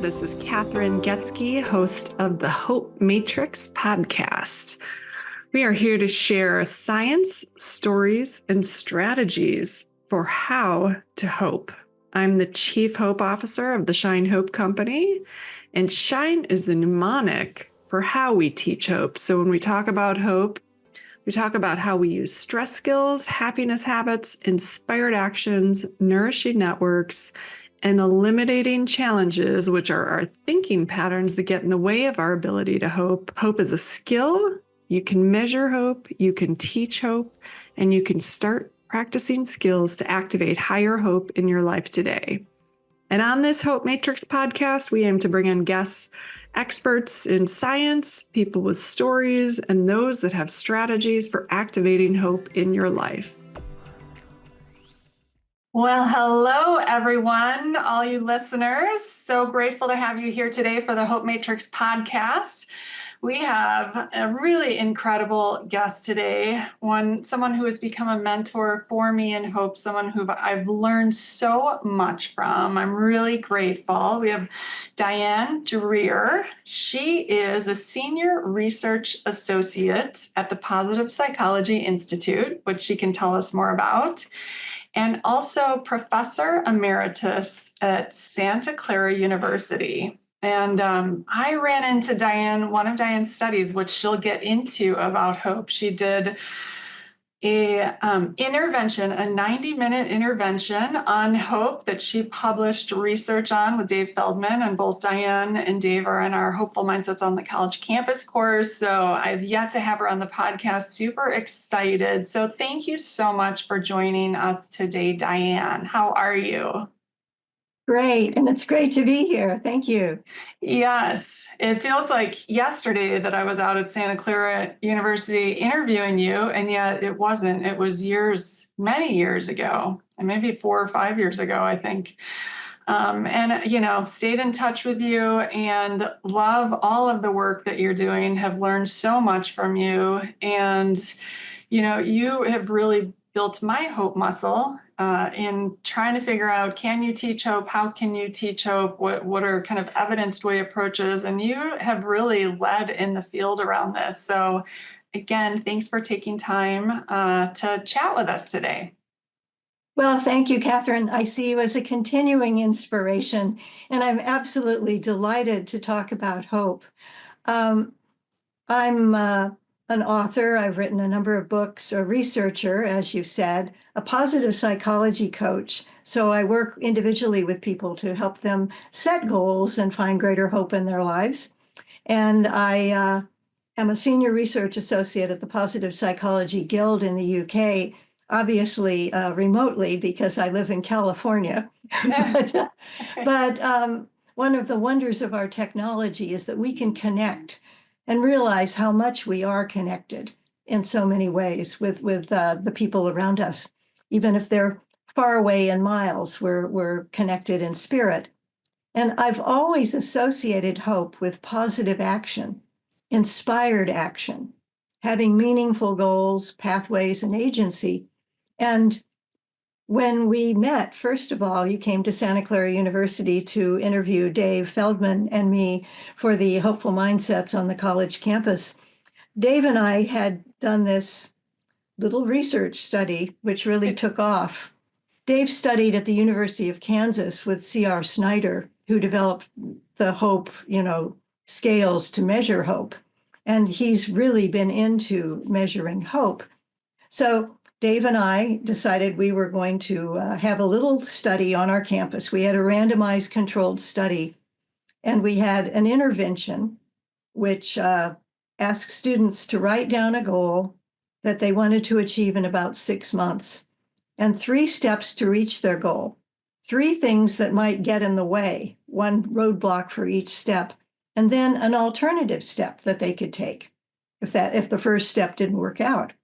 This is Kathryn Goetzke, host of the Hope Matrix podcast. We are here to share science, stories, and strategies for how to hope. I'm the Chief Hope Officer of the Shine Hope Company, and Shine is the mnemonic for how we teach hope. So when we talk about hope, we talk about how we use stress skills, happiness habits, inspired actions, nourishing networks, and eliminating challenges, which are our thinking patterns that get in the way of our ability to hope. Hope is a skill. You can measure hope, you can teach hope, and you can start practicing skills to activate higher hope in your life today. And on this Hope Matrix podcast, we aim to bring in guests, experts in science, people with stories, and those that have strategies for activating hope in your life. Well, hello, everyone, all you listeners. So grateful to have you here today for the Hope Matrix podcast. We have a really incredible guest today, someone who has become a mentor for me in hope, someone who I've learned so much from. I'm really grateful. We have Diane Dreher. She is a senior research associate at the Positive Psychology Institute, which she can tell us more about, and also professor emeritus at Santa Clara University. And I ran into Diane, one of Diane's studies, which she'll get into about hope. She did a intervention, a 90-minute intervention on hope that she published research on with Dave Feldman, and both Diane and Dave are in our Hopeful Mindsets on the College Campus course. So I've yet to have her on the podcast. Super excited. So thank you so much for joining us today, Diane. How are you? Great. And it's great to be here. Thank you. Yes. It feels like yesterday that I was out at Santa Clara University interviewing you, and yet it wasn't. It was many years ago, and maybe 4 or 5 years ago, I think. And stayed in touch with you and love all of the work that you're doing, have learned so much from you. And, you have really built my hope muscle in trying to figure out, can you teach hope? How can you teach hope? What are kind of evidenced way approaches? And you have really led in the field around this. So again, thanks for taking time to chat with us today. Well, thank you, Kathryn. I see you as a continuing inspiration, and I'm absolutely delighted to talk about hope. I'm an author. I've written a number of books, a researcher, as you said, a positive psychology coach. So I work individually with people to help them set goals and find greater hope in their lives. And I am a senior research associate at the Positive Psychology Guild in the UK, obviously remotely because I live in California. but one of the wonders of our technology is that we can connect and realize how much we are connected in so many ways with the people around us. Even if they're far away in miles, we're connected in spirit. And I've always associated hope with positive action, inspired action, having meaningful goals, pathways, and agency. And when we met, first of all, you came to Santa Clara University to interview Dave Feldman and me for the Hopeful Mindsets on the college campus. Dave and I had done this little research study, which really took off. Dave studied at the University of Kansas with C.R. Snyder, who developed the hope, scales to measure hope. And he's really been into measuring hope. So Dave and I decided we were going to have a little study on our campus. We had a randomized controlled study, and we had an intervention which asked students to write down a goal that they wanted to achieve in about 6 months, and 3 steps to reach their goal, 3 things that might get in the way, 1 roadblock for each step, and then an alternative step that they could take if the first step didn't work out.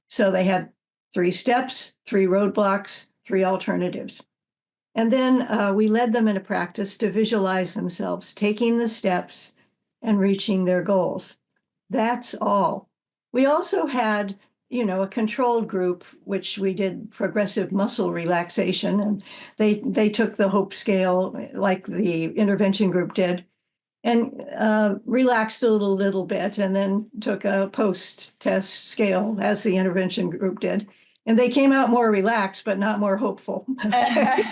So they had 3 steps, 3 roadblocks, 3 alternatives. And then we led them in a practice to visualize themselves taking the steps and reaching their goals. That's all. We also had a controlled group, which we did progressive muscle relaxation, and they took the hope scale like the intervention group did, and relaxed a little bit, and then took a post-test scale as the intervention group did. And they came out more relaxed, but not more hopeful. Okay.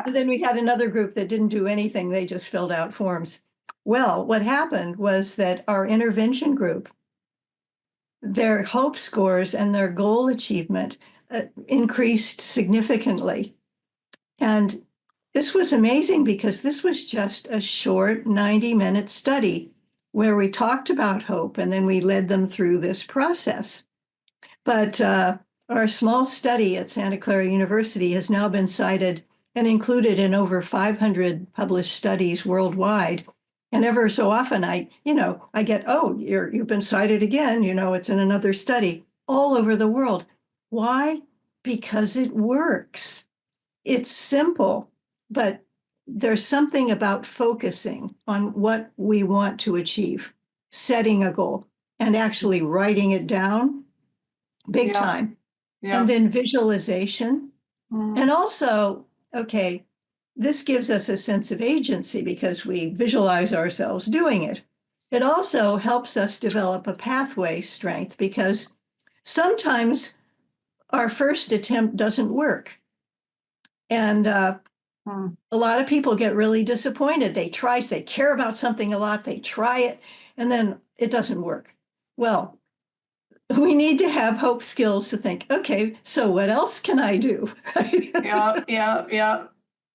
And then we had another group that didn't do anything. They just filled out forms. Well, what happened was that our intervention group, their hope scores and their goal achievement increased significantly. And this was amazing because this was just a short 90-minute study where we talked about hope and then we led them through this process. But our small study at Santa Clara University has now been cited and included in over 500 published studies worldwide. And ever so often I get, oh, you've been cited again, it's in another study all over the world. Why? Because it works. It's simple, but there's something about focusing on what we want to achieve, setting a goal, and actually writing it down big time. Yeah. And then visualization. And also, okay, this gives us a sense of agency because we visualize ourselves doing it. It also helps us develop a pathway strength because sometimes our first attempt doesn't work. And a lot of people get really disappointed. They care about something a lot, they try it, and then it doesn't work. Well, we need to have hope skills to think, okay, so what else can I do? Yeah.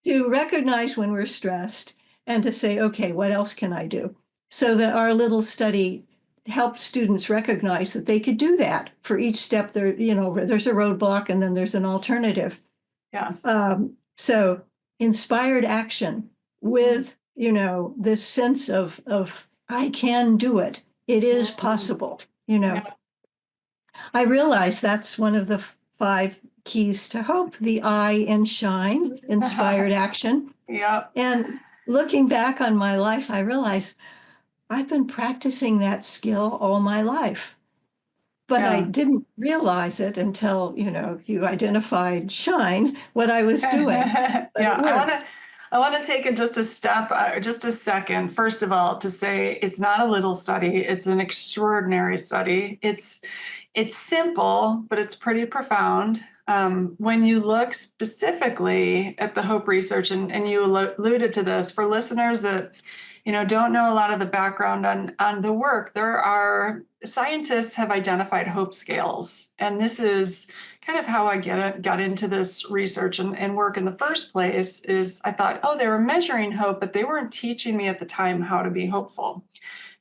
To recognize when we're stressed and to say, okay, what else can I do? So that our little study helped students recognize that they could do that. For each step, there's a roadblock and then there's an alternative. Yes. So inspired action with, this sense of I can do it. It is possible, Yeah. I realize that's one of the 5 keys to hope, the I in shine, inspired action. Yeah. And looking back on my life, I realize I've been practicing that skill all my life. But I didn't realize it until, you identified shine, what I was doing. I want to take it just a step, just a second, first of all, to say it's not a little study. It's an extraordinary study. It's simple, but it's pretty profound. When you look specifically at the hope research, and you alluded to this, for listeners that don't know a lot of the background on the work, scientists have identified hope scales. And this is kind of how I got into this research and work in the first place. Is I thought, they were measuring hope, but they weren't teaching me at the time how to be hopeful.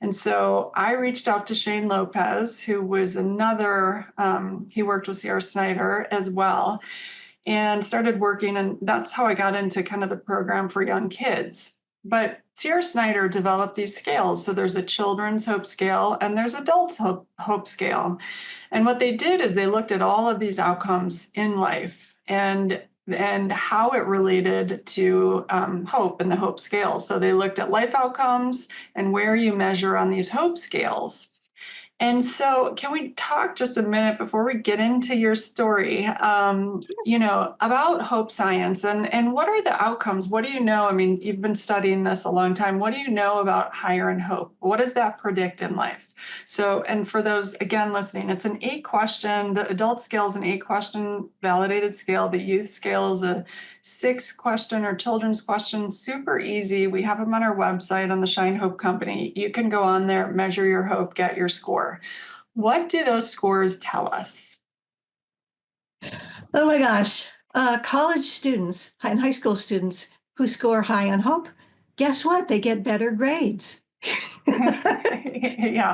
And so I reached out to Shane Lopez, who was he worked with Sierra Snyder as well, and started working. And that's how I got into kind of the program for young kids. But Sierra Snyder developed these scales. So there's a children's hope scale and there's adults hope scale. And what they did is they looked at all of these outcomes in life and how it related to hope and the hope scale. So they looked at life outcomes and where you measure on these hope scales. And so can we talk just a minute before we get into your story, about hope science and what are the outcomes? What do you know? I mean, you've been studying this a long time. What do you know about higher and hope? What does that predict in life? So, and for those, again, listening, it's an 8-question, the adult scale is an 8-question validated scale. The youth scale is a 6-question or children's question, super easy. We have them on our website on the Shine Hope Company. You can go on there, measure your hope, get your score. What do those scores tell us? Oh my gosh. College students and high school students who score high on hope, guess what? They get better grades. Yeah.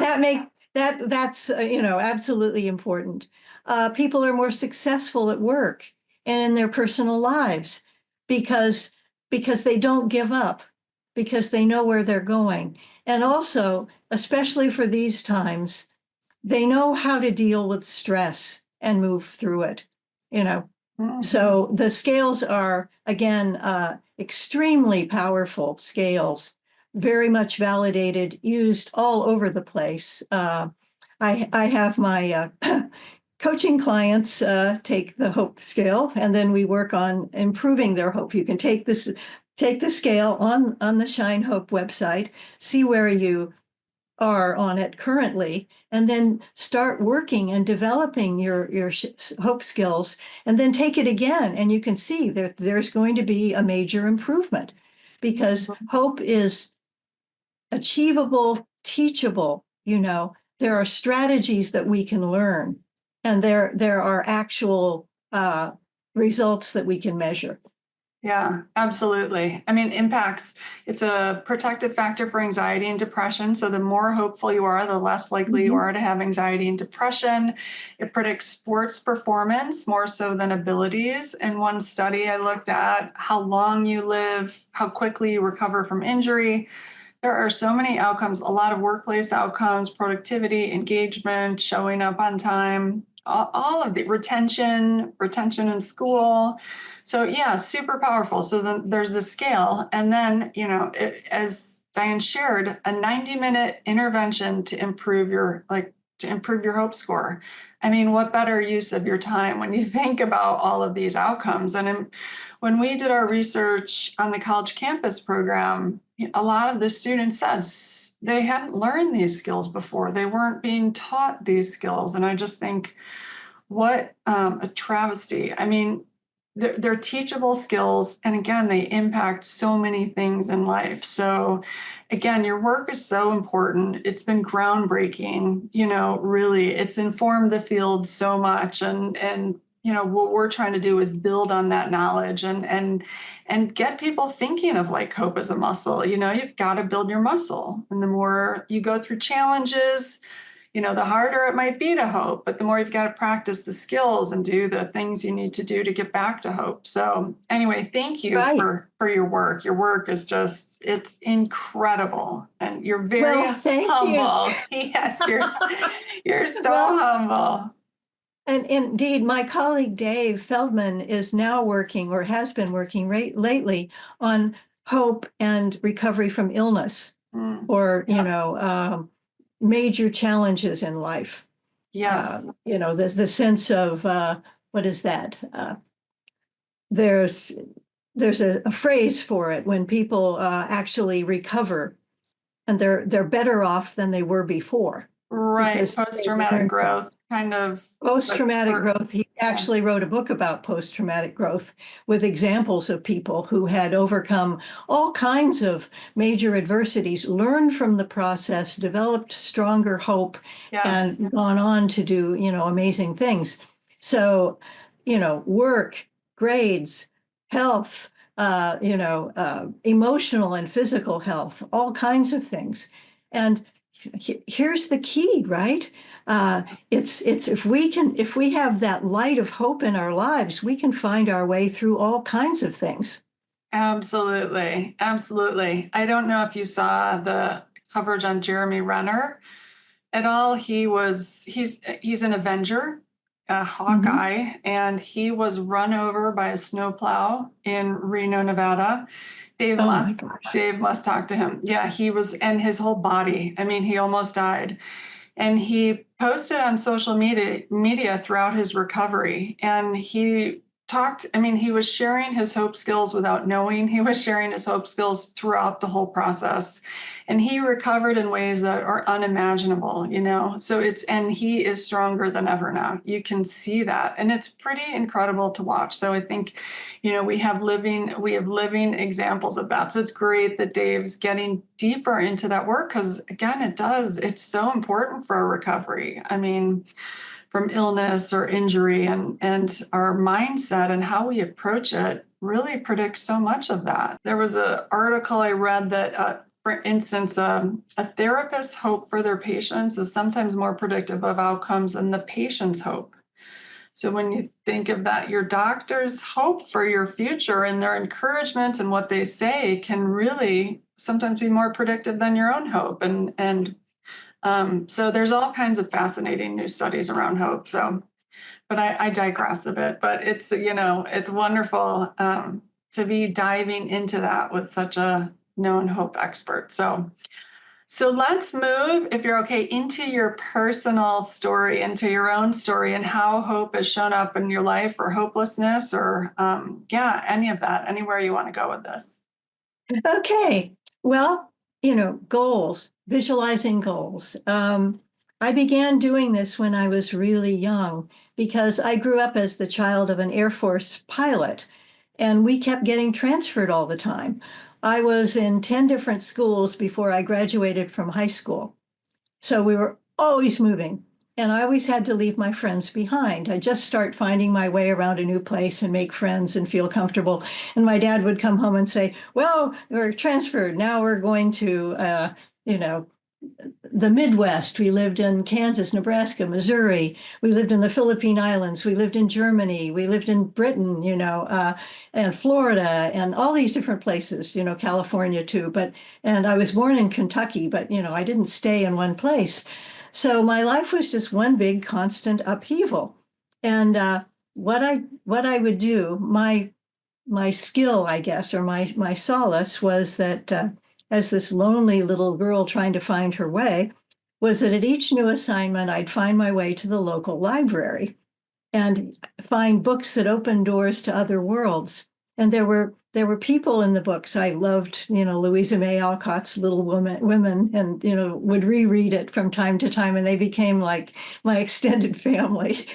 That's absolutely important. People are more successful at work and in their personal lives because they don't give up, because they know where they're going. And also, especially for these times, they know how to deal with stress and move through it, Mm-hmm. So the scales are, again, extremely powerful scales, very much validated, used all over the place. I have my coaching clients take the hope scale, and then we work on improving their hope. You can take the scale on the Shine Hope website, see where you are on it currently, and then start working and developing your hope skills, and then take it again, and you can see that there's going to be a major improvement, because hope is achievable, teachable. There are strategies that we can learn, and there are actual results that we can measure. Yeah, absolutely. I mean, impacts, it's a protective factor for anxiety and depression. So the more hopeful you are, the less likely you are to have anxiety and depression. It predicts sports performance more so than abilities. In one study, I looked at how long you live, how quickly you recover from injury. There are so many outcomes, a lot of workplace outcomes, productivity, engagement, showing up on time, all of the retention in school. So yeah, super powerful. So then there's the scale. And then, as Diane shared, a 90-minute intervention to improve your hope score. I mean, what better use of your time when you think about all of these outcomes? And when we did our research on the college campus program, a lot of the students said they hadn't learned these skills before. They weren't being taught these skills. And I just think, what a travesty. I mean, they're teachable skills. And again, they impact so many things in life. So again, your work is so important. It's been groundbreaking, really. It's informed the field so much. And what we're trying to do is build on that knowledge and get people thinking of like hope as a muscle. You've got to build your muscle. And the more you go through challenges, the harder it might be to hope, but the more you've got to practice the skills and do the things you need to do to get back to hope. So anyway, thank you for your work. Your work is it's incredible. And you're very humble. Yes, you're so humble. And indeed, my colleague Dave Feldman is now working, or has been working lately, on hope and recovery from illness, or major challenges in life. Yes. There's the sense of what is that? There's a phrase for it when people actually recover, and they're better off than they were before. Right. Post-traumatic growth, kind of. Post-traumatic growth. He actually wrote a book about post-traumatic growth with examples of people who had overcome all kinds of major adversities, learned from the process, developed stronger hope, and gone on to do, amazing things. So, work, grades, health, emotional and physical health, all kinds of things. And here's the key, right? It's if we have that light of hope in our lives, we can find our way through all kinds of things. Absolutely. Absolutely. I don't know if you saw the coverage on Jeremy Renner at all. He's an Avenger, a Hawkeye, and he was run over by a snowplow in Reno, Nevada. Dave must talk to him. Yeah, he was, and his whole body. I mean, he almost died. And he posted on social media throughout his recovery. And he was sharing his hope skills without knowing he was sharing his hope skills throughout the whole process. And he recovered in ways that are unimaginable, So and he is stronger than ever now. You can see that. And it's pretty incredible to watch. So I think, we have living examples of that. So it's great that Dave's getting deeper into that work, because again, it's so important for our recovery. I mean, from illness or injury, and our mindset and how we approach it really predicts so much of that. There was an article I read that, for instance, a therapist's hope for their patients is sometimes more predictive of outcomes than the patient's hope. So when you think of that, your doctor's hope for your future and their encouragement and what they say can really sometimes be more predictive than your own hope. So there's all kinds of fascinating new studies around hope. So, but I digress a bit, but it's wonderful to be diving into that with such a known hope expert. So So let's move, if you're okay, into your personal story, into your own story, and how hope has shown up in your life, or hopelessness, or any of that, anywhere you want to go with this. Okay. Well, goals, visualizing goals. I began doing this when I was really young because I grew up as the child of an Air Force pilot, and we kept getting transferred all the time. I was in 10 different schools before I graduated from high school. So we were always moving. And I always had to leave my friends behind. I just start finding my way around a new place and make friends and feel comfortable. And my dad would come home and say, well, we're transferred. Now we're going to, the Midwest. We lived in Kansas, Nebraska, Missouri. We lived in the Philippine Islands. We lived in Germany. We lived in Britain, and Florida and all these different places, California too. And I was born in Kentucky, but, I didn't stay in one place. So my life was just one big constant upheaval. And what I would do, my skill, I guess, or my solace was that as this lonely little girl trying to find her way, was that at each new assignment, I'd find my way to the local library and find books that opened doors to other worlds. And there were people in the books. I loved, Louisa May Alcott's Little Women, and, would reread it from time to time, and they became like my extended family.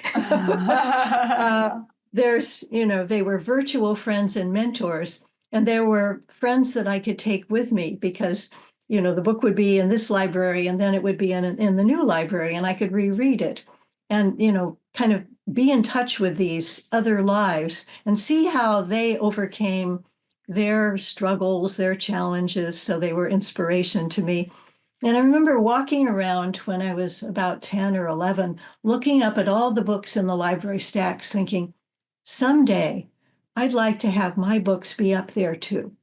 They were virtual friends and mentors, and there were friends that I could take with me because, the book would be in this library and then it would be in the new library, and I could reread it and, kind of be in touch with these other lives and see how they overcame their struggles, their challenges. So they were inspiration to me. And I remember walking around when I was about 10 or 11, looking up at all the books in the library stacks, thinking, someday I'd like to have my books be up there too.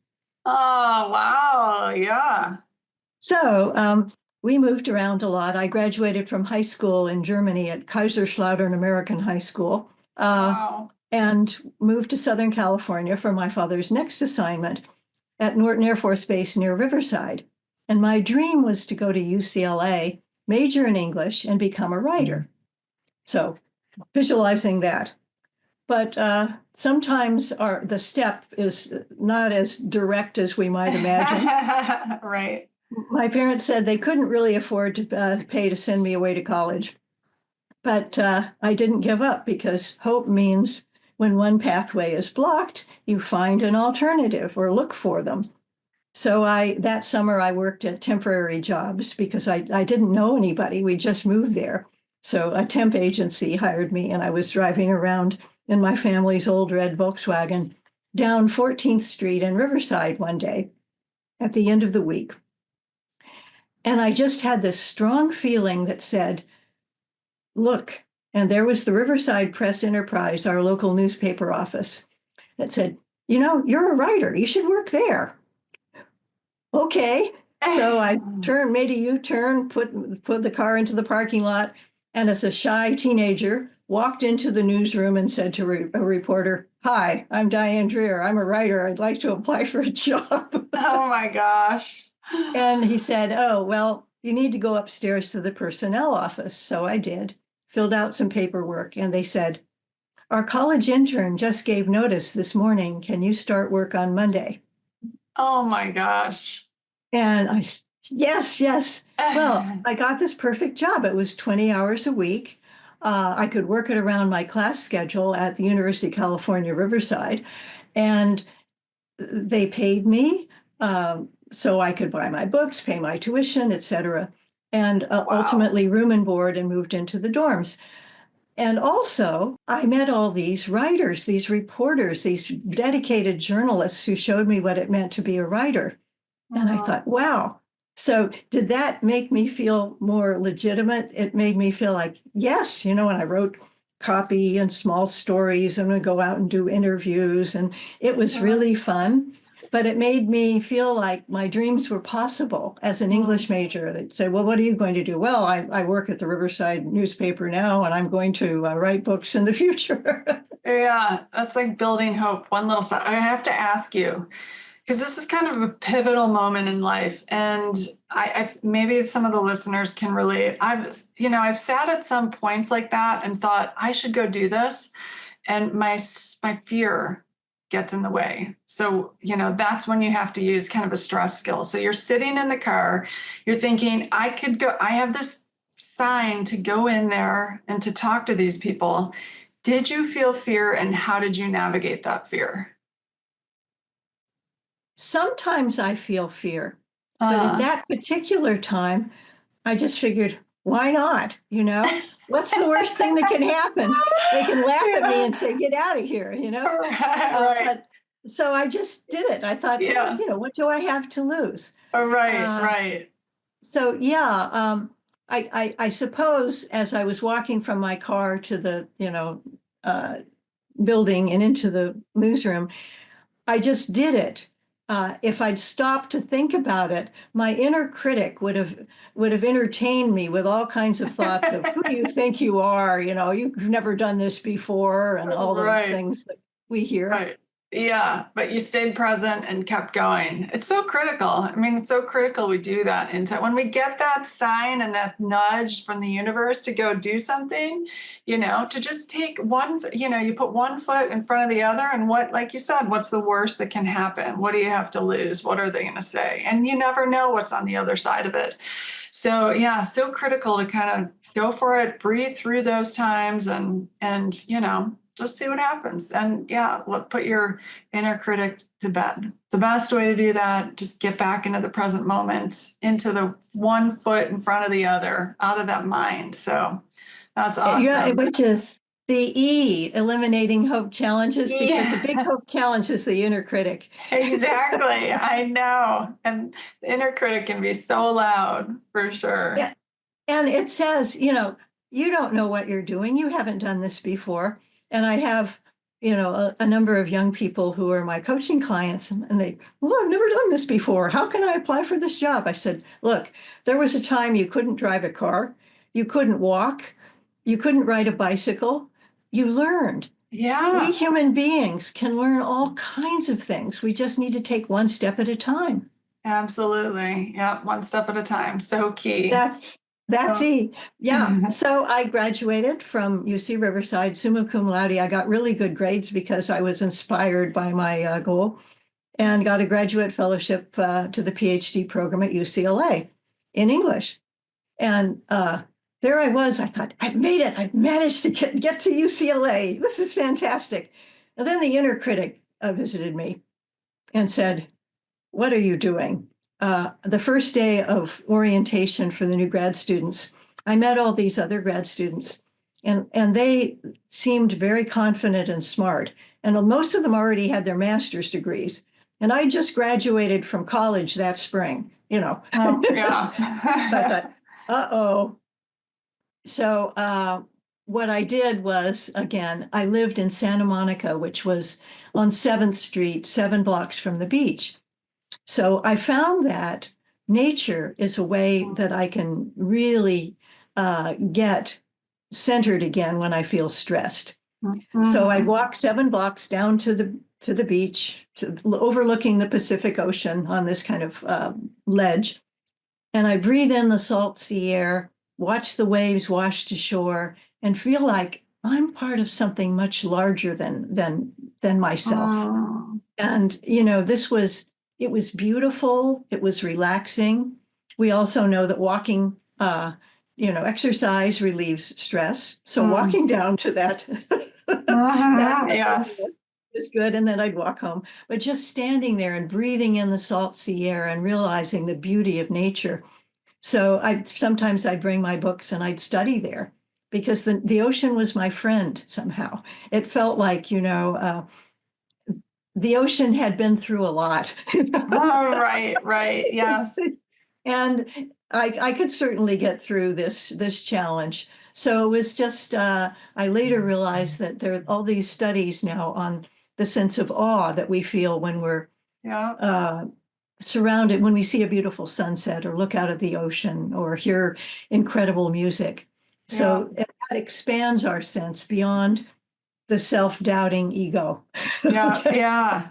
Oh, wow. Yeah. So we moved around a lot. I graduated from high school in Germany at Kaiserslautern American High School, Wow. and moved to Southern California for my father's next assignment at Norton Air Force Base near Riverside. And my dream was to go to UCLA, major in English, and become a writer. So visualizing that. But sometimes the step is not as direct as we might imagine. Right. My parents said they couldn't really afford to pay to send me away to college. But I didn't give up because hope means when one pathway is blocked, you find an alternative or look for them. So that summer I worked at temporary jobs because I didn't know anybody. We just moved there. So a temp agency hired me, and I was driving around in my family's old red Volkswagen down 14th Street in Riverside one day at the end of the week. And I just had this strong feeling that said, look, and there was the Riverside Press Enterprise, our local newspaper office, that said, you're a writer. You should work there. Okay. So I made a U-turn, put the car into the parking lot, and as a shy teenager, walked into the newsroom and said to a reporter, "Hi, I'm Diane Dreher. I'm a writer. I'd like to apply for a job." Oh my gosh. And he said, "Oh, well, you need to go upstairs to the personnel office." So I did, filled out some paperwork, and they said, "Our college intern just gave notice this morning. Can you start work on Monday?" Oh my gosh. And yes, yes. Well, I got this perfect job. It was 20 hours a week. I could work it around my class schedule at the University of California, Riverside. And they paid me so I could buy my books, pay my tuition, et cetera. And ultimately room and board, and moved into the dorms. And also, I met all these writers, these reporters, these dedicated journalists who showed me what it meant to be a writer. And I thought, wow. So did that make me feel more legitimate? It made me feel like, yes, when I wrote copy and small stories, I'm going to go out and do interviews. And it was really fun. But it made me feel like my dreams were possible as an English major. They'd say, well, what are you going to do? Well, I work at the Riverside newspaper now, and I'm going to write books in the future. Yeah, that's like building hope, one little step. I have to ask you, because this is kind of a pivotal moment in life, and I maybe some of the listeners can relate. I've sat at some points like that and thought I should go do this, and my fear gets in the way. So that's when you have to use kind of a stress skill. So you're sitting in the car, you're thinking, I could go. I have this sign to go in there and to talk to these people. Did you feel fear, and how did you navigate that fear? Sometimes I feel fear, but at that particular time, I just figured, why not? What's the worst thing that can happen? They can laugh at me and say, get out of here, Right. But so I just did it. I thought, Yeah. what do I have to lose? Right. So yeah, I suppose as I was walking from my car to the, building and into the newsroom, I just did it. If I'd stopped to think about it, my inner critic would have entertained me with all kinds of thoughts of who do you think you are? You've never done this before, and all those Right. things that we hear. Right. Yeah, but you stayed present and kept going. It's so critical. I mean, it's so critical we do that. And so when we get that sign and that nudge from the universe to go do something, to just take one, you put one foot in front of the other, and like you said, what's the worst that can happen? What do you have to lose? What are they going to say? And you never know what's on the other side of it. So yeah, so critical to kind of go for it, breathe through those times, and just see what happens. And yeah, put your inner critic to bed. The best way to do that, just get back into the present moment, into the one foot in front of the other, out of that mind. So that's awesome. Yeah, which is the E, eliminating hope challenges, because a big hope challenge is the inner critic. Exactly. I know. And the inner critic can be so loud, for sure. Yeah. And it says, you don't know what you're doing. You haven't done this before. And I have, a number of young people who are my coaching clients, and well, I've never done this before. How can I apply for this job? I said, look, there was a time you couldn't drive a car, you couldn't walk, you couldn't ride a bicycle. You learned. Yeah. We human beings can learn all kinds of things. We just need to take one step at a time. Absolutely. Yeah. One step at a time. So key. That's E. Yeah. So I graduated from UC Riverside, summa cum laude. I got really good grades because I was inspired by my goal, and got a graduate fellowship to the Ph.D. program at UCLA in English. And there I was. I thought, I've made it. I've managed to get to UCLA. This is fantastic. And then the inner critic visited me and said, what are you doing? The first day of orientation for the new grad students, I met all these other grad students, and they seemed very confident and smart. And most of them already had their master's degrees. And I just graduated from college that spring, Oh, yeah. I thought, uh-oh. So what I did was, again, I lived in Santa Monica, which was on 7th Street, 7 blocks from the beach. So I found that nature is a way that I can really get centered again when I feel stressed. Mm-hmm. So I'd walk 7 blocks down to the beach, overlooking the Pacific Ocean on this kind of ledge, and I breathe in the salt sea air, watch the waves wash to shore, and feel like I'm part of something much larger than myself. Oh. And it was beautiful. It was relaxing. We also know that walking, exercise relieves stress. So walking down to that, Yes, was good. And then I'd walk home. But just standing there and breathing in the salt sea air and realizing the beauty of nature. So sometimes I'd bring my books and I'd study there, because the ocean was my friend somehow. It felt like, the ocean had been through a lot. right. Yes. And I could certainly get through this challenge. So it was just, I later realized that there are all these studies now on the sense of awe that we feel when we're surrounded, when we see a beautiful sunset or look out at the ocean or hear incredible music. So that expands our sense beyond the self-doubting ego. Yeah.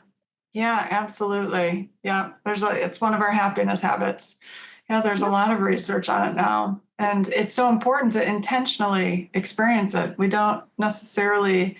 Yeah, absolutely. Yeah, it's one of our happiness habits. Yeah, there's a lot of research on it now. And it's so important to intentionally experience it. We don't necessarily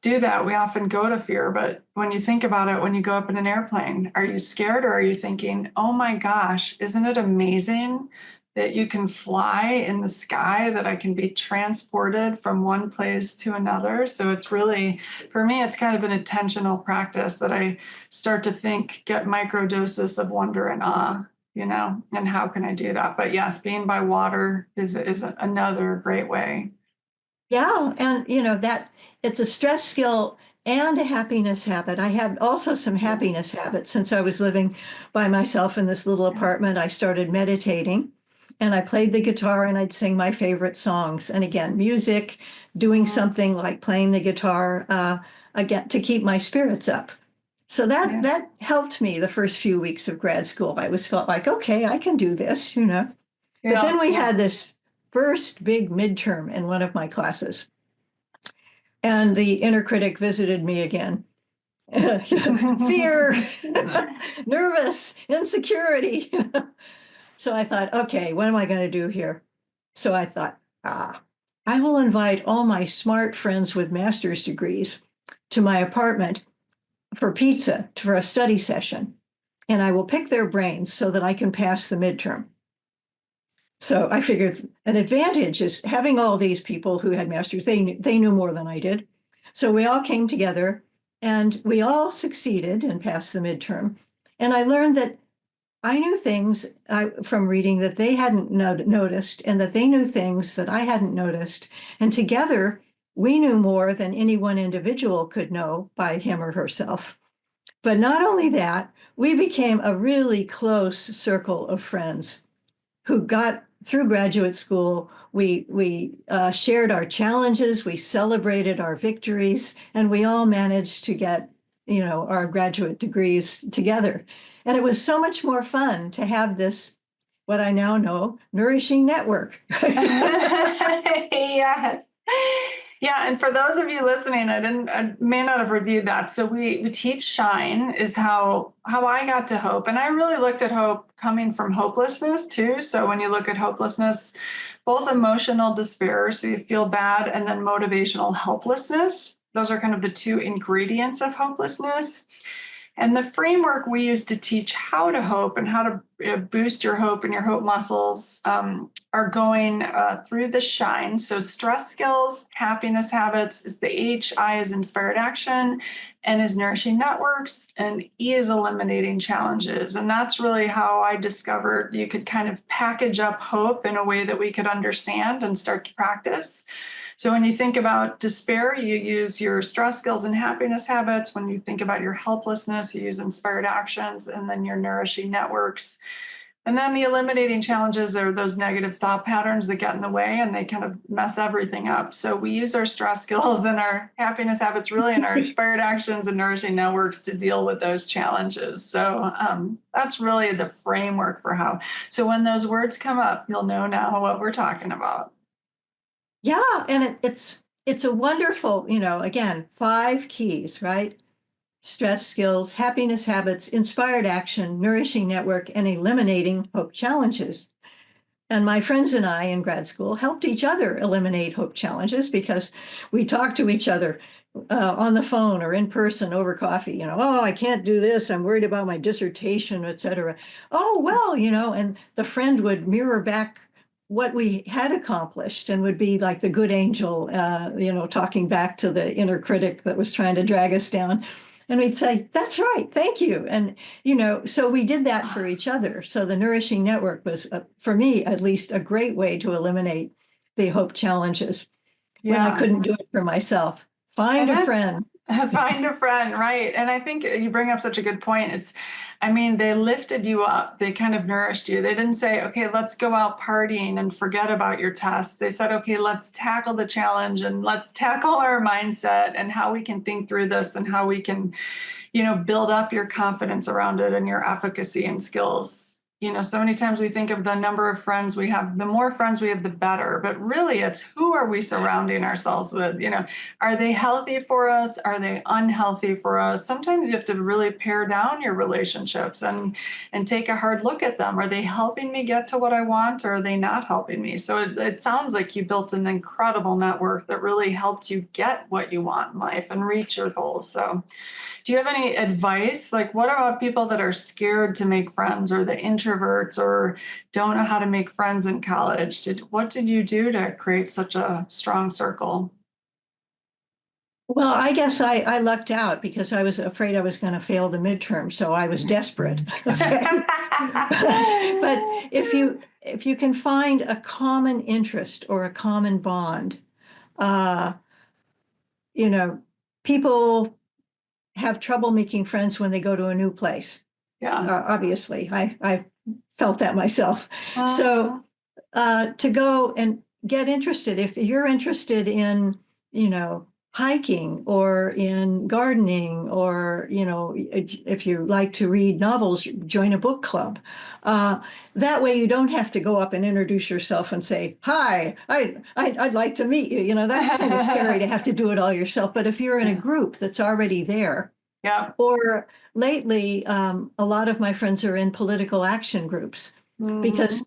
do that. We often go to fear, but when you think about it, when you go up in an airplane, are you scared or are you thinking, oh my gosh, isn't it amazing that you can fly in the sky, that I can be transported from one place to another? So it's really, for me, it's kind of an intentional practice that I start to think, get micro doses of wonder and awe, and how can I do that? But yes, being by water is another great way. Yeah, and that it's a stress skill and a happiness habit. I had also some happiness habits since I was living by myself in this little apartment. I started meditating and I played the guitar and I'd sing my favorite songs. And again, music, doing something like playing the guitar, again, to keep my spirits up. So Yeah. that helped me the first few weeks of grad school. I was felt like, okay, I can do this. But Yeah. then we had this first big midterm in one of my classes. And the inner critic visited me again. Fear, nervous, insecurity. So I thought, okay, what am I going to do here? So I thought, I will invite all my smart friends with master's degrees to my apartment for pizza, for a study session. And I will pick their brains so that I can pass the midterm. So I figured an advantage is having all these people who had masters, they knew more than I did. So we all came together and we all succeeded and passed the midterm. And I learned that I knew things from reading that they hadn't noticed, and that they knew things that I hadn't noticed. And together, we knew more than any one individual could know by him or herself. But not only that, we became a really close circle of friends who got through graduate school. We shared our challenges, we celebrated our victories, and we all managed to get our graduate degrees together. And it was so much more fun to have this, what I now know, nourishing network. Yes. Yeah, and for those of you listening, I may not have reviewed that. So we teach shine is how I got to hope, and I really looked at hope coming from hopelessness too. So when you look at hopelessness, both emotional despair, so you feel bad, and then motivational helplessness. Those are kind of the two ingredients of hopelessness. And the framework we use to teach how to hope and how to boost your hope and your hope muscles are going through the shine. So stress skills, happiness habits is the H, I is inspired action, N is nourishing networks, and E is eliminating challenges. And that's really how I discovered you could kind of package up hope in a way that we could understand and start to practice. So when you think about despair, you use your stress skills and happiness habits. When you think about your helplessness, you use inspired actions, and then your nourishing networks. And then the eliminating challenges are those negative thought patterns that get in the way and they kind of mess everything up. So we use our stress skills and our happiness habits really in our inspired actions and nourishing networks to deal with those challenges. So that's really the framework for how. So when those words come up, you'll know now what we're talking about. Yeah, and it's a wonderful, again, 5 keys, right? Stress skills, happiness habits, inspired action, nourishing network, and eliminating hope challenges. And my friends and I in grad school helped each other eliminate hope challenges because we talked to each other on the phone or in person over coffee. Oh, I can't do this. I'm worried about my dissertation, et cetera. Oh, well, and the friend would mirror back what we had accomplished and would be like the good angel, talking back to the inner critic that was trying to drag us down. And we'd say, that's right, thank you. And, so we did that for each other. So the Nourishing Network was, for me, at least, a great way to eliminate the hope challenges when I couldn't do it for myself. Find a friend. Find a friend, right? And I think you bring up such a good point. They lifted you up. They kind of nourished you. They didn't say, okay, let's go out partying and forget about your test. They said, okay, let's tackle the challenge and let's tackle our mindset and how we can think through this and how we can, build up your confidence around it and your efficacy and skills. so many times we think of the number of friends we have, the more friends we have, the better. But really, it's who are we surrounding ourselves with? Are they healthy for us? Are they unhealthy for us? Sometimes you have to really pare down your relationships and take a hard look at them. Are they helping me get to what I want, or are they not helping me? So it sounds like you built an incredible network that really helped you get what you want in life and reach your goals. So do you have any advice? Like, what about people that are scared to make friends, or the introverts, or don't know how to make friends in college? What did you do to create such a strong circle? Well, I guess I lucked out because I was afraid I was going to fail the midterm, so I was desperate. Okay. But if you can find a common interest or a common bond, uh, you know, people have trouble making friends when they go to a new place. Yeah. Obviously, I felt that myself. Uh, So to go and get interested, if you're interested in, hiking or in gardening, or, if you like to read novels, join a book club. That way you don't have to go up and introduce yourself and say, hi, I'd like to meet you. That's kind of scary to have to do it all yourself. But if you're in a group that's already there, yeah. or lately, a lot of my friends are in political action groups Mhm. because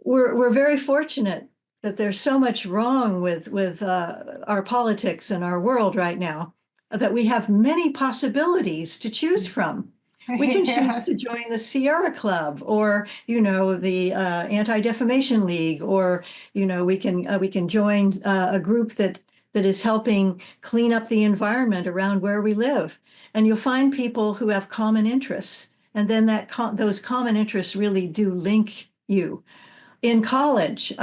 we're very fortunate that there's so much wrong with our politics and our world right now that we have many possibilities to choose from. We can choose Yeah. to join the Sierra Club, or the Anti-Defamation League, or we can join a group that is helping clean up the environment around where we live. And you'll find people who have common interests, and then those common interests really do link you. In college,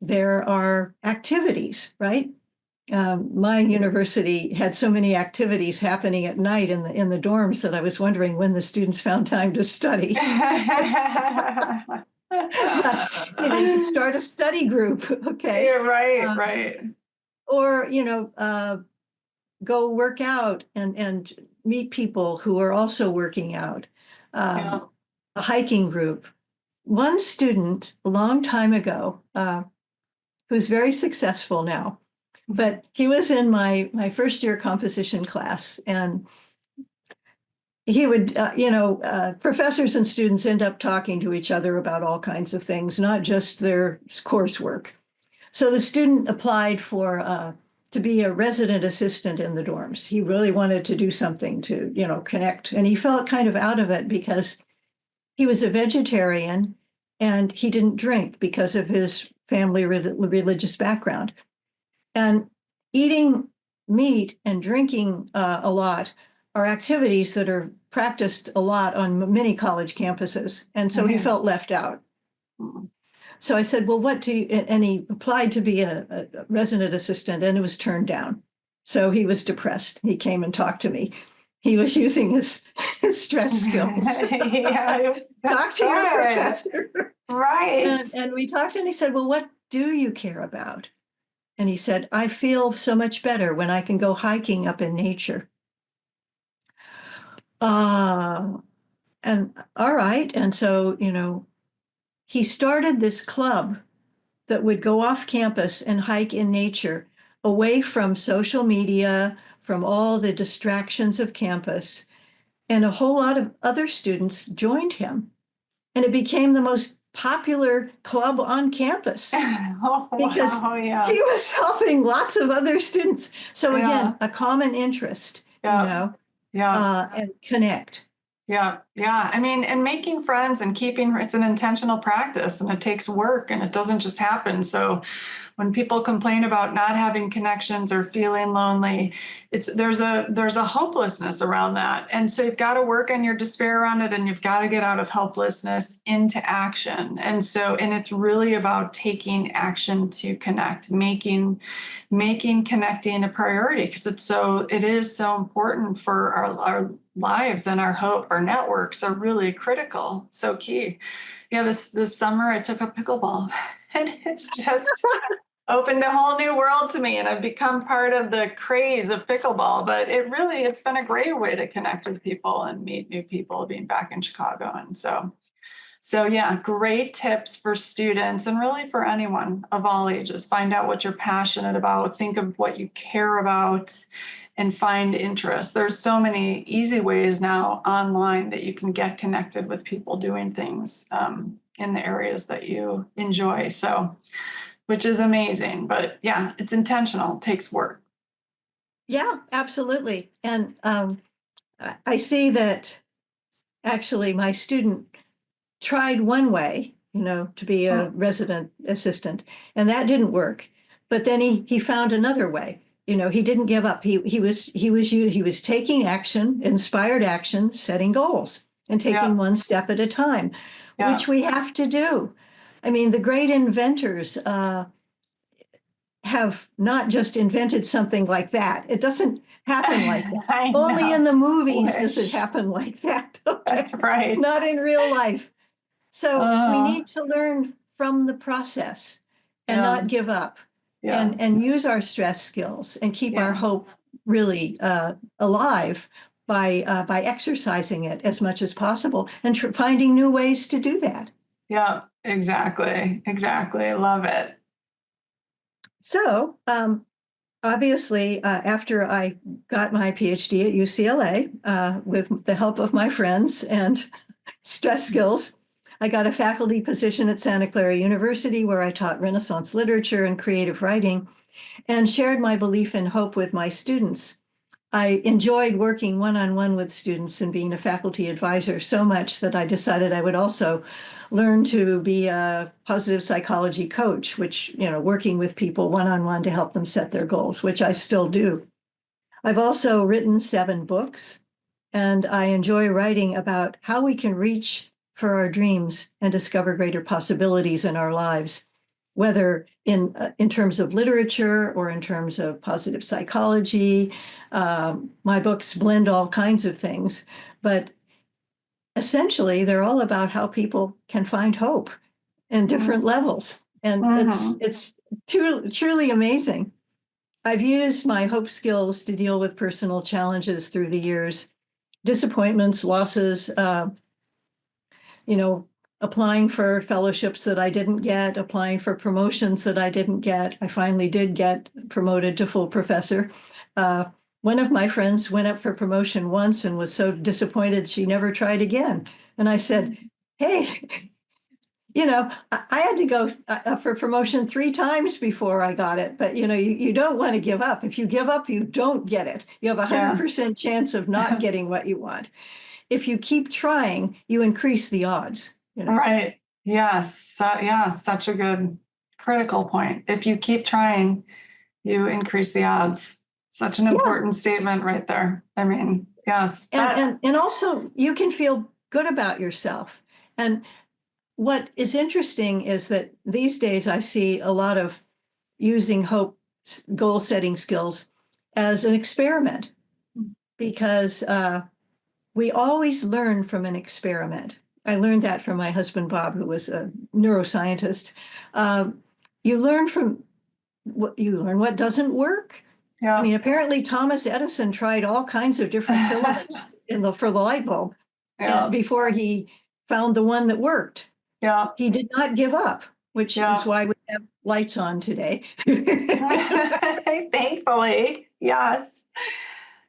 there are activities, right? My university had so many activities happening at night in the dorms that I was wondering when the students found time to study. But you could start a study group, okay? Yeah, right, Uh, right. or go work out and meet people who are also working out. Yeah. A hiking group. One student a long time ago, who's very successful now, but he was in my first year composition class, and he would, professors and students end up talking to each other about all kinds of things, not just their coursework. So the student applied to be a resident assistant in the dorms. He really wanted to do something to, connect, and he felt kind of out of it because he was a vegetarian and he didn't drink because of his family religious background. And eating meat and drinking a lot are activities that are practiced a lot on many college campuses. And so he Yeah. felt left out. So I said, well, what do you, and he applied to be a resident assistant, and it was turned down. So he was depressed. He came and talked to me. He was using his stress skills. Yeah, Talk that's to your good. professor. Right. And we talked, and he said, well, what do you care about? And he said, I feel so much better when I can go hiking up in nature. Uh, and all right. And so, he started this club that would go off campus and hike in nature, away from social media, from all the distractions of campus. And a whole lot of other students joined him. And it became the most popular club on campus Oh, because wow. Yeah. he was helping lots of other students. So Yeah. again, a common interest, Yeah. Yeah. and connect. Yeah, yeah. I mean, and making friends and keeping it's an intentional practice, and it takes work, and it doesn't just happen. So when people complain about not having connections or feeling lonely, there's a hopelessness around that. And so you've got to work on your despair on it, and you've got to get out of helplessness into action. And it's really about taking action to connect, making connecting a priority, because it is so important for our lives, and our hope, our networks are really critical, so key. Yeah, this summer I took up pickleball and it's just opened a whole new world to me, and I've become part of the craze of pickleball. But it's been a great way to connect with people and meet new people being back in Chicago. And so So yeah, great tips for students and really for anyone of all ages. Find out what you're passionate about, think of what you care about, and find interest. There's so many easy ways now online that you can get connected with people doing things in the areas that you enjoy. So, which is amazing. But yeah, it's intentional, it takes work. Yeah, absolutely. And I see that actually my student tried one way, to be a resident assistant, and that didn't work. But then he found another way. He didn't give up. He was taking action, inspired action, setting goals, and taking Yeah, one step at a time, yeah. which we have to do. I mean, the great inventors have not just invented something like that. It doesn't happen like that. I Only know. in the movies does it Wish. happen like that. Okay. That's right. Not in real life. So we Uh, need to learn from the process and yeah, not give up yes, and use our stress skills and keep our yeah, hope really alive by exercising it as much as possible and finding new ways to do that. yeah, exactly, exactly. Love it. So obviously, after I got my PhD at UCLA, with the help of my friends and stress skills, I got a faculty position at Santa Clara University where I taught Renaissance literature and creative writing and shared my belief in hope with my students. I enjoyed working one-on-one with students and being a faculty advisor so much that I decided I would also learn to be a positive psychology coach, which, working with people one-on-one to help them set their goals, which I still do. I've also written 7 books, and I enjoy writing about how we can reach for our dreams and discover greater possibilities in our lives, whether in terms of literature or in terms of positive psychology. My books blend all kinds of things, but essentially they're all about how people can find hope in different levels, and Mm-hmm. it's truly amazing. I've used my hope skills to deal with personal challenges through the years, disappointments, losses, you know, applying for fellowships that I didn't get, applying for promotions that I didn't get. I finally did get promoted to full professor. Uh, one of my friends went up for promotion once and was so disappointed she never tried again. And I said, hey, I had to go for promotion 3 times before I got it. But, you don't want to give up. If you give up, you don't get it. You have a Yeah. 100% chance of not getting what you want. If you keep trying, you increase the odds. Right. Yes. Yeah, such a good critical point. If you keep trying, you increase the odds. Such an Yeah. important statement right there. I mean, yes. And also you can feel good about yourself. And what is interesting is that these days I see a lot of using hope goal setting skills as an experiment because we always learn from an experiment. I learned that from my husband, Bob, who was a neuroscientist. Um, you learn from what doesn't work. I Yeah. mean, apparently Thomas Edison tried all kinds of different filaments for the light bulb Yeah. before he found the one that worked. Yeah. He did not give up, which is Yeah. why we have lights on today. Thankfully. Yes.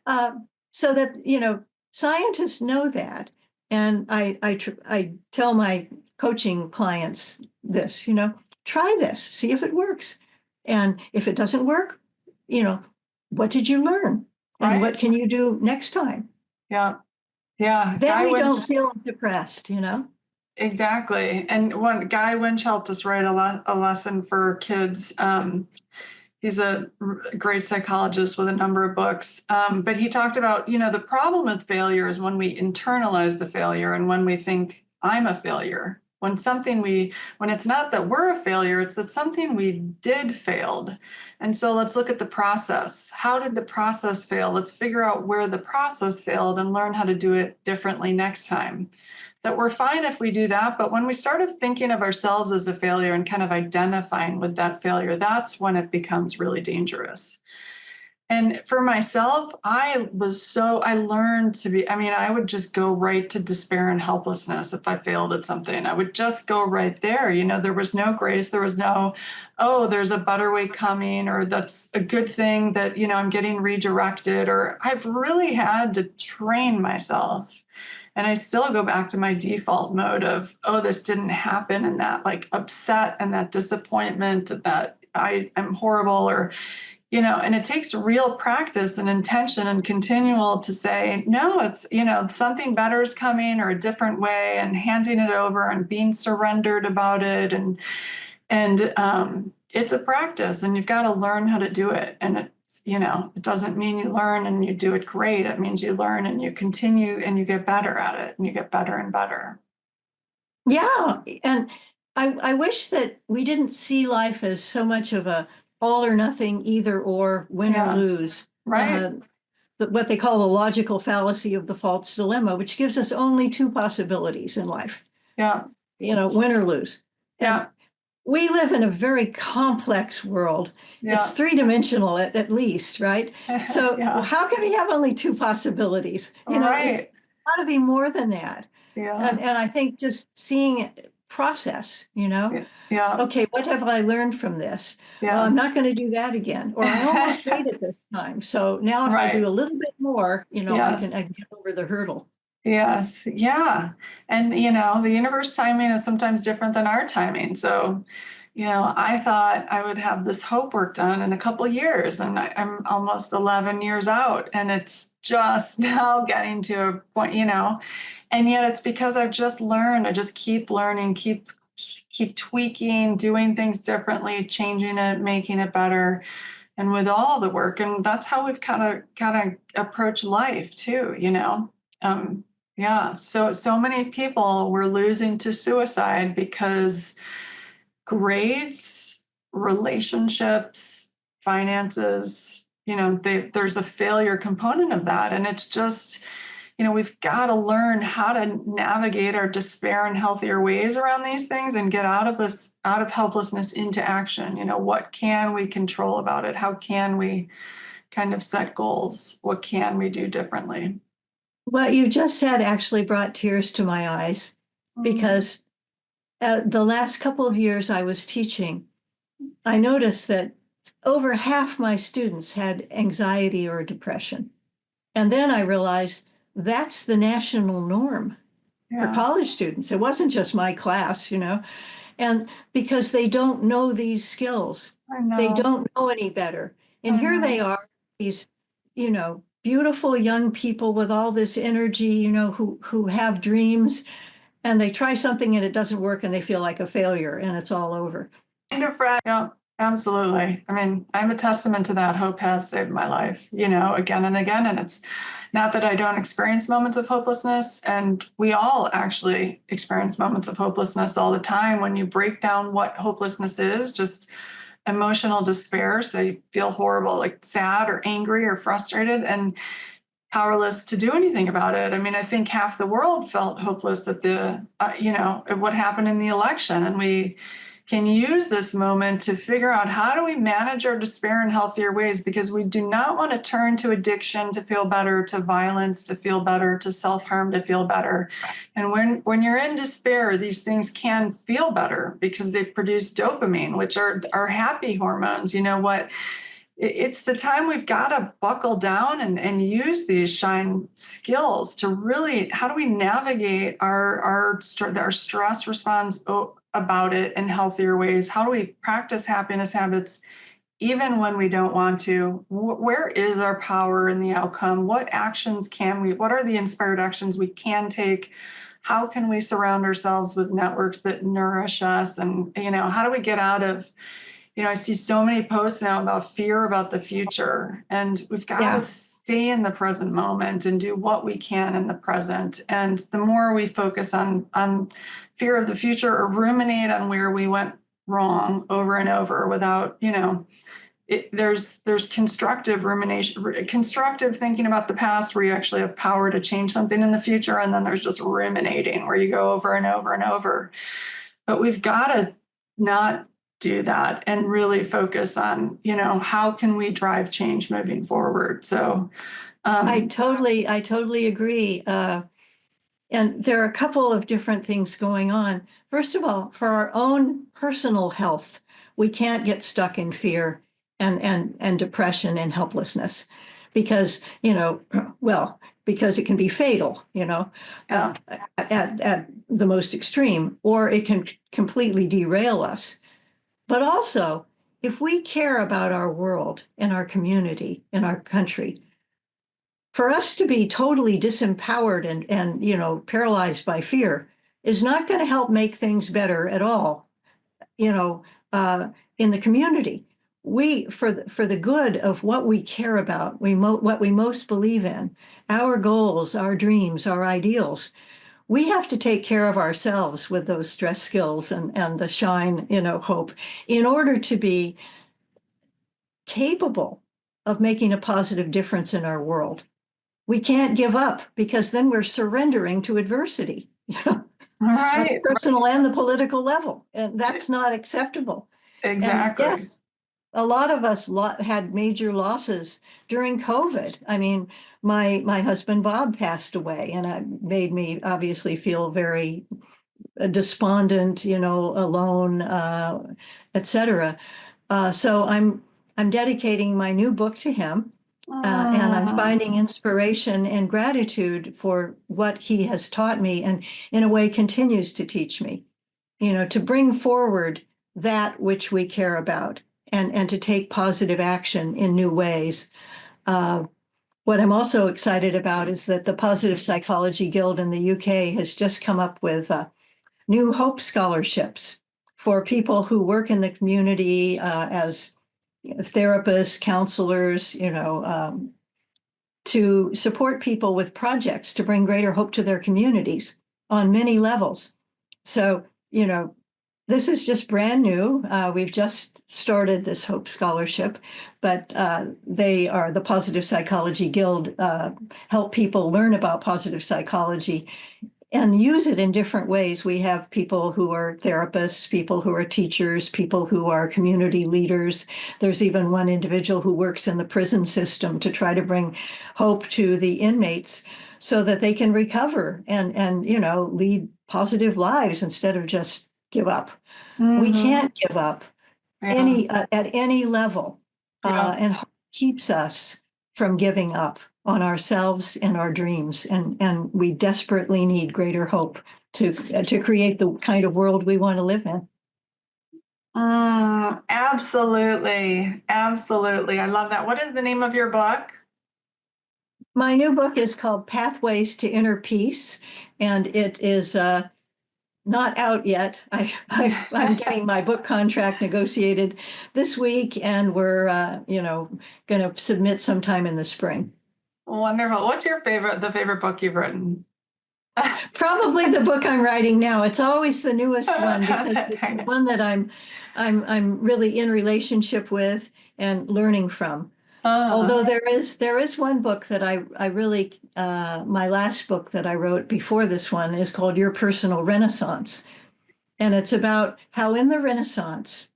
So that, scientists know that. And I tell my coaching clients this, try this, see if it works. And if it doesn't work, you know, what did you learn? And what Right. can you do next time? Yeah. Yeah. Then Guy we Winch. don't feel depressed. Exactly. And one Guy Winch helped us write a lesson for kids. He's a great psychologist with a number of books. But he talked about, the problem with failure is when we internalize the failure and when we think I'm a failure. When it's not that we're a failure, it's that something we did failed. And so let's look at the process. How did the process fail? Let's figure out where the process failed and learn how to do it differently next time. That we're fine if we do that. But when we started thinking of ourselves as a failure and kind of identifying with that failure, that's when it becomes really dangerous. And for myself, I learned to be, I mean, I would just go right to despair and helplessness if I failed at something. I would just go right there. There was no grace. There was no, oh, there's a better way coming, or that's a good thing that, I'm getting redirected, or I've really had to train myself. And I still go back to my default mode of, oh, this didn't happen, and that like upset and that disappointment that I'm horrible, or and it takes real practice and intention and continual to say, no, it's, something better is coming, or a different way, and handing it over and being surrendered about it. And it's a practice, and you've got to learn how to do it. And it doesn't mean you learn and you do it great. It means you learn and you continue and you get better at it, and you get better and better. Yeah. And I wish that we didn't see life as so much of a all or nothing, either or, win or lose. Right. What they call the logical fallacy of the false dilemma, which gives us only two possibilities in life. Yeah. Win or lose. Yeah. We live in a very complex world. Yeah. It's three-dimensional at least, right? So how can we have only two possibilities? It's got to be more than that. Yeah. And I think just seeing process, Yeah. Okay, what have I learned from this? Yes. Well, I'm not going to do that again. Or I almost made it this time. So now if I do a little bit more, I can get over the hurdle. Yes. Yeah. And, the universe timing is sometimes different than our timing. So, I thought I would have this hope work done in a couple of years, and I'm almost 11 years out, and it's just now getting to a point, and yet it's because I've just learned. I just keep learning, keep tweaking, doing things differently, changing it, making it better. And with all the work, and that's how we've kind of approach life too, so many people were losing to suicide because grades, relationships, finances, there's a failure component of that. And it's just, we've got to learn how to navigate our despair in healthier ways around these things, and get out of helplessness into action. What can we control about it? How can we kind of set goals? What can we do differently? What you just said actually brought tears to my eyes, because the last couple of years I was teaching, I noticed that over half my students had anxiety or depression. And then I realized that's the national norm for college students. It wasn't just my class, and because they don't know these skills, they don't know any better. And here they are, these, beautiful young people with all this energy, who have dreams, and they try something and it doesn't work, and they feel like a failure, and it's all over. Yeah, absolutely. I mean, I'm a testament to that. Hope has saved my life, again and again. And it's not that I don't experience moments of hopelessness. And we all actually experience moments of hopelessness all the time. When you break down what hopelessness is, just emotional despair. So you feel horrible, like sad or angry or frustrated, and powerless to do anything about it. I mean, I think half the world felt hopeless at at what happened in the election. And we can use this moment to figure out, how do we manage our despair in healthier ways? Because we do not want to turn to addiction to feel better, to violence to feel better, to self-harm to feel better. And when you're in despair, these things can feel better because they produce dopamine, which are happy hormones. It's the time we've got to buckle down and use these shine skills to really, how do we navigate our stress response about it in healthier ways? How do we practice happiness habits even when we don't want to? Where is our power in the outcome? What are the inspired actions we can take? How can we surround ourselves with networks that nourish us? And, how do we get out of, I see so many posts now about fear about the future, and we've got to stay in the present moment and do what we can in the present. And the more we focus on fear of the future, or ruminate on where we went wrong over and over without, there's constructive rumination, constructive thinking about the past, where you actually have power to change something in the future. And then there's just ruminating, where you go over and over and over. But we've got to not do that and really focus on, how can we drive change moving forward? So, I totally agree. And there are a couple of different things going on. First of all, for our own personal health, we can't get stuck in fear and depression and helplessness because, because it can be fatal, yeah. at the most extreme, or it can completely derail us. But also, if we care about our world and our community and our country, for us to be totally disempowered and paralyzed by fear is not going to help make things better at all, you know, in the community. We, for the good of what we care about, what we most believe in, our goals, our dreams, our ideals, we have to take care of ourselves with those stress skills and the shine, hope, in order to be capable of making a positive difference in our world. We can't give up because then we're surrendering to adversity, on Right. the personal and the political level. And that's not acceptable. Exactly. And yes, a lot of us had major losses during COVID. I mean, my husband Bob passed away, and it made me obviously feel very despondent, alone, etc. So I'm dedicating my new book to him. And I'm finding inspiration and gratitude for what he has taught me and in a way continues to teach me, to bring forward that which we care about and to take positive action in new ways. What I'm also excited about is that the Positive Psychology Guild in the UK has just come up with new Hope scholarships for people who work in the community as therapists, counselors, to support people with projects to bring greater hope to their communities on many levels. So, this is just brand new. We've just started this Hope Scholarship, but the Positive Psychology Guild help people learn about positive psychology and use it in different ways. We have people who are therapists, people who are teachers, people who are community leaders. There's even one individual who works in the prison system to try to bring hope to the inmates so that they can recover and lead positive lives instead of just give up. We can't give up at any level, and hope keeps us from giving up on ourselves and our dreams. And we desperately need greater hope to create the kind of world we want to live in. Absolutely. Absolutely. I love that. What is the name of your book? My new book is called Pathways to Inner Peace, and it is not out yet. I'm getting my book contract negotiated this week, and we're going to submit sometime in the spring. Wonderful. What's the favorite book you've written? Probably the book I'm writing now. It's always the newest one because the one that I'm really in relationship with and learning from. Although there is one book that I really my last book that I wrote before this one is called Your Personal Renaissance, and it's about how in the Renaissance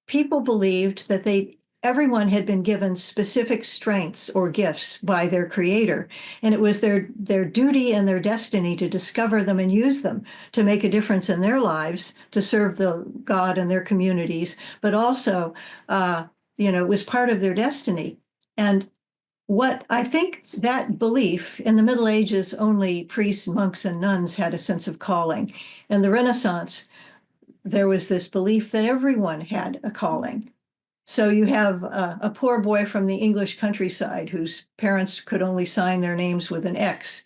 people believed that everyone had been given specific strengths or gifts by their creator, and it was their duty and their destiny to discover them and use them to make a difference in their lives, to serve the God and their communities, but also it was part of their destiny. And what I think that belief in the Middle Ages, only priests, monks, and nuns had a sense of calling. In the Renaissance, there was this belief that everyone had a calling. So you have a poor boy from the English countryside whose parents could only sign their names with an X,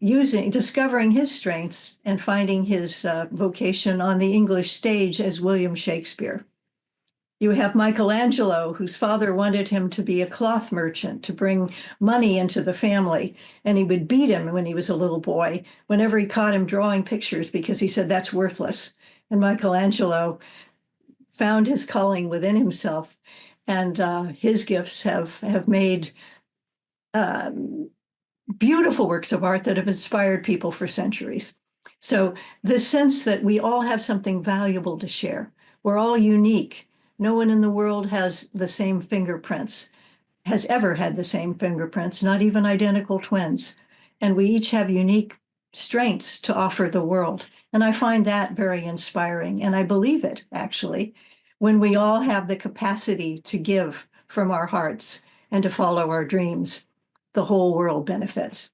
discovering his strengths and finding his vocation on the English stage as William Shakespeare. You have Michelangelo, whose father wanted him to be a cloth merchant to bring money into the family, and he would beat him when he was a little boy whenever he caught him drawing pictures because he said that's worthless. And Michelangelo found his calling within himself, and his gifts have made beautiful works of art that have inspired people for centuries. So the sense that we all have something valuable to share, We're all unique. No one in the world has the same fingerprints, has ever had the same fingerprints, not even identical twins. And we each have unique strengths to offer the world. And I find that very inspiring. And I believe it, actually, when we all have the capacity to give from our hearts and to follow our dreams, the whole world benefits.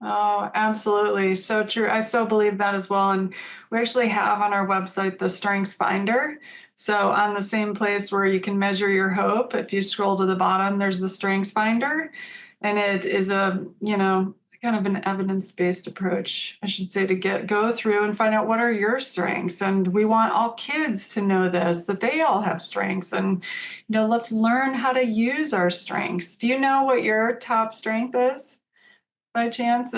Oh, absolutely. So true. I so believe that as well. And we actually have on our website the Strengths Finder. So on the same place where you can measure your hope, if you scroll to the bottom, there's the Strengths Finder. And it is a, kind of an evidence-based approach, I should say, to go through and find out what are your strengths. And we want all kids to know this, that they all have strengths. And, let's learn how to use our strengths. Do you know what your top strength is? By chance?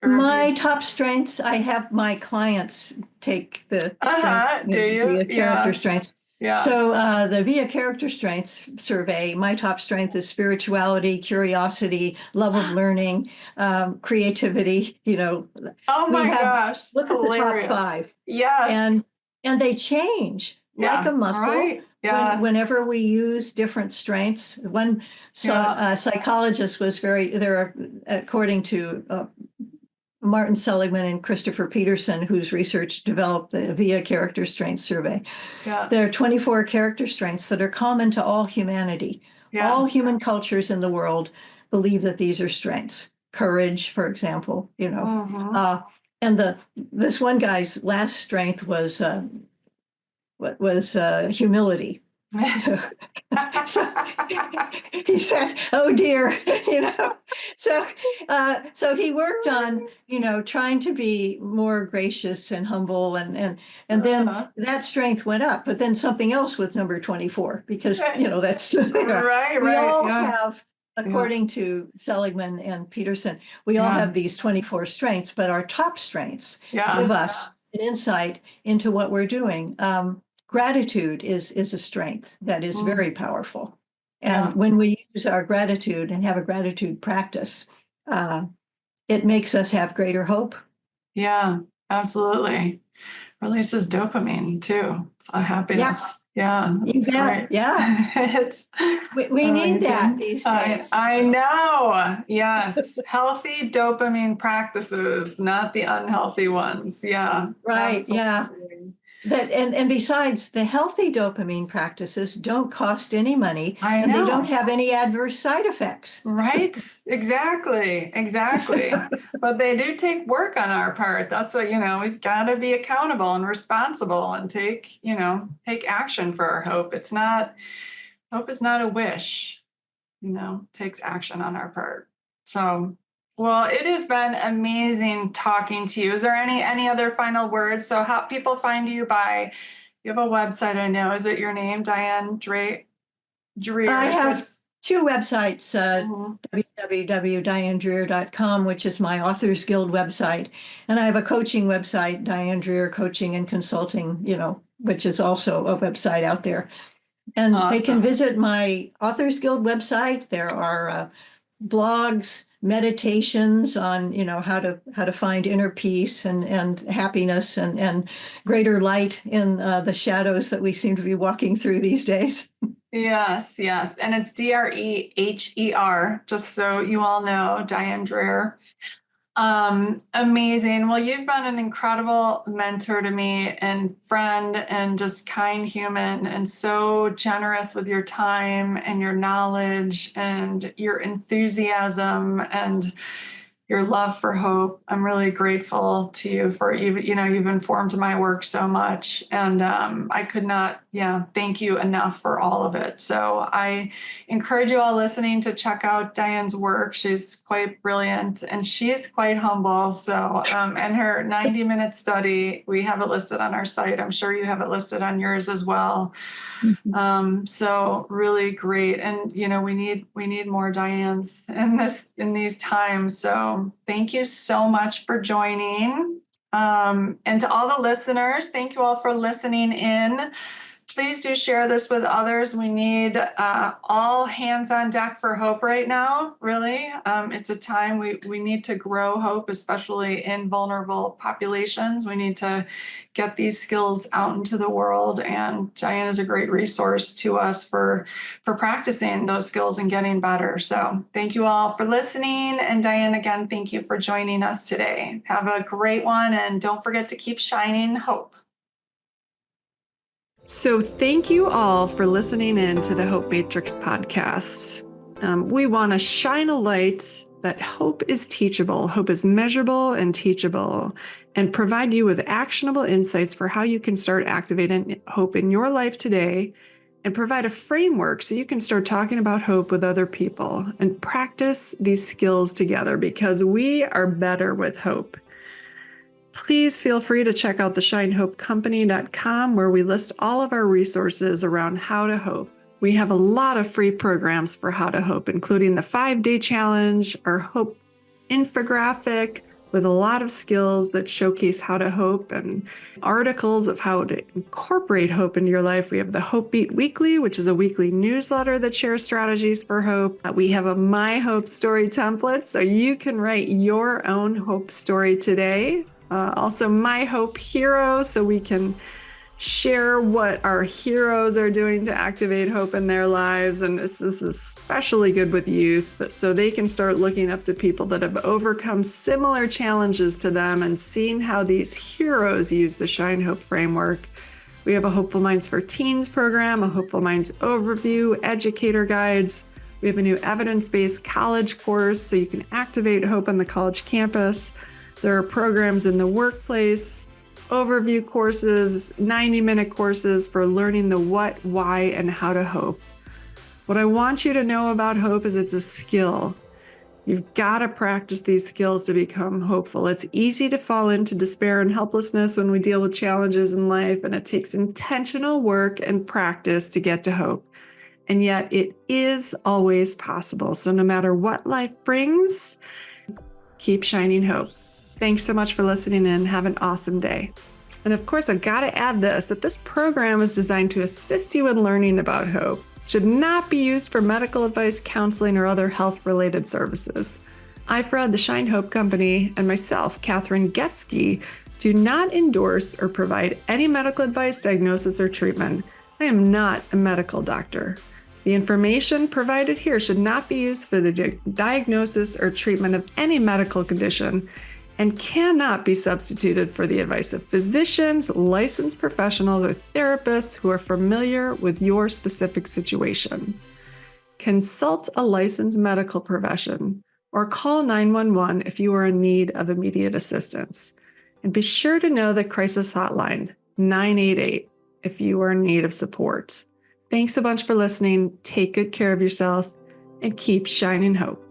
My top strengths, I have my clients take the strengths, Do you? via character strengths. Yeah. So the via character strengths survey, my top strength is spirituality, curiosity, love of learning, creativity. Oh my gosh. Look at the top 5. Yes. And they change like a muscle. Right. Yeah. Whenever we use different strengths. One psychologist was according to Martin Seligman and Christopher Peterson, whose research developed the VIA Character Strengths Survey. Yeah. There are 24 character strengths that are common to all humanity. Yeah. All human cultures in the world believe that these are strengths. Courage, for example, and this one guy's last strength was humility. So he says, "Oh dear," So he worked on, trying to be more gracious and humble, and then that strength went up. But then something else with number 24, because that's right. We all have, according to Seligman and Peterson, we all have these 24 strengths, but our top strengths give us an insight into what we're doing. Gratitude is a strength that is very powerful. And when we use our gratitude and have a gratitude practice, it makes us have greater hope. Yeah, absolutely. Releases dopamine too. It's a happiness. Yeah. Right. Yeah. We need that these days. I know. Yes. Healthy dopamine practices, not the unhealthy ones. Yeah. Right. Absolutely. Yeah. And besides, the healthy dopamine practices don't cost any money, and they don't have any adverse side effects. Right? Exactly. But they do take work on our part. That's what, we've got to be accountable and responsible and take action for our hope. Hope is not a wish, takes action on our part. So, well, it has been amazing talking to you. Is there any other final words? So how people find you you have a website, I know. Is it your name, Diane Dreher? I have 2 websites, www.dianedreher.com, which is my Authors Guild website. And I have a coaching website, Diane Dreher Coaching and Consulting, which is also a website out there. And They can visit my Authors Guild website. There are blogs, meditations on how to find inner peace and happiness and greater light in the shadows that we seem to be walking through these days. Yes. And it's Dreher, just so you all know, Diane Dreher. Amazing. Well, you've been an incredible mentor to me and friend and just kind human, and so generous with your time and your knowledge and your enthusiasm and your love for hope. I'm really grateful to you for you've informed my work so much, and I could not thank you enough for all of it. So I encourage you all listening to check out Diane's work. She's quite brilliant and she's quite humble. So and her 90-minute study, we have it listed on our site. I'm sure you have it listed on yours as well. So really great. And, we need more Dianes in these times. So thank you so much for joining. And to all the listeners, thank you all for listening in Please do share this with others. We need all hands on deck for hope right now, really. It's a time we need to grow hope, especially in vulnerable populations. We need to get these skills out into the world, and Diane is a great resource to us for practicing those skills and getting better. So thank you all for listening, and Diane, again, thank you for joining us today. Have a great one, and don't forget to keep shining hope. So thank you all for listening in to the Hope Matrix podcast. We want to shine a light that hope is teachable, hope is measurable and teachable, and provide you with actionable insights for how you can start activating hope in your life today, and provide a framework so you can start talking about hope with other people and practice these skills together, because we are better with hope. Please feel free to check out theshinehopecompany.com, where we list all of our resources around how to hope. We have a lot of free programs for how to hope, including the 5-day challenge, our hope infographic with a lot of skills that showcase how to hope, and articles of how to incorporate hope into your life. We have the Hope Beat Weekly, which is a weekly newsletter that shares strategies for hope. We have a My Hope Story template, so you can write your own hope story today. Also, My Hope Heroes, so we can share what our heroes are doing to activate hope in their lives. And this is especially good with youth, so they can start looking up to people that have overcome similar challenges to them and seeing how these heroes use the Shine Hope framework. We have a Hopeful Minds for Teens program, a Hopeful Minds overview, educator guides. We have a new evidence-based college course, so you can activate hope on the college campus. There are programs in the workplace, overview courses, 90-minute courses for learning the what, why, and how to hope. What I want you to know about hope is it's a skill. You've got to practice these skills to become hopeful. It's easy to fall into despair and helplessness when we deal with challenges in life, and it takes intentional work and practice to get to hope. And yet it is always possible. So no matter what life brings, keep shining hope. Thanks so much for listening in. Have an awesome day. And of course, I've got to add that this program is designed to assist you in learning about hope. It should not be used for medical advice, counseling, or other health-related services. I, Fred, the Shine Hope Company, and myself, Kathryn Goetzke, do not endorse or provide any medical advice, diagnosis, or treatment. I am not a medical doctor. The information provided here should not be used for the diagnosis or treatment of any medical condition, and cannot be substituted for the advice of physicians, licensed professionals, or therapists who are familiar with your specific situation. Consult a licensed medical profession or call 911 if you are in need of immediate assistance. And be sure to know the crisis hotline, 988, if you are in need of support. Thanks a bunch for listening. Take good care of yourself and keep shining hope.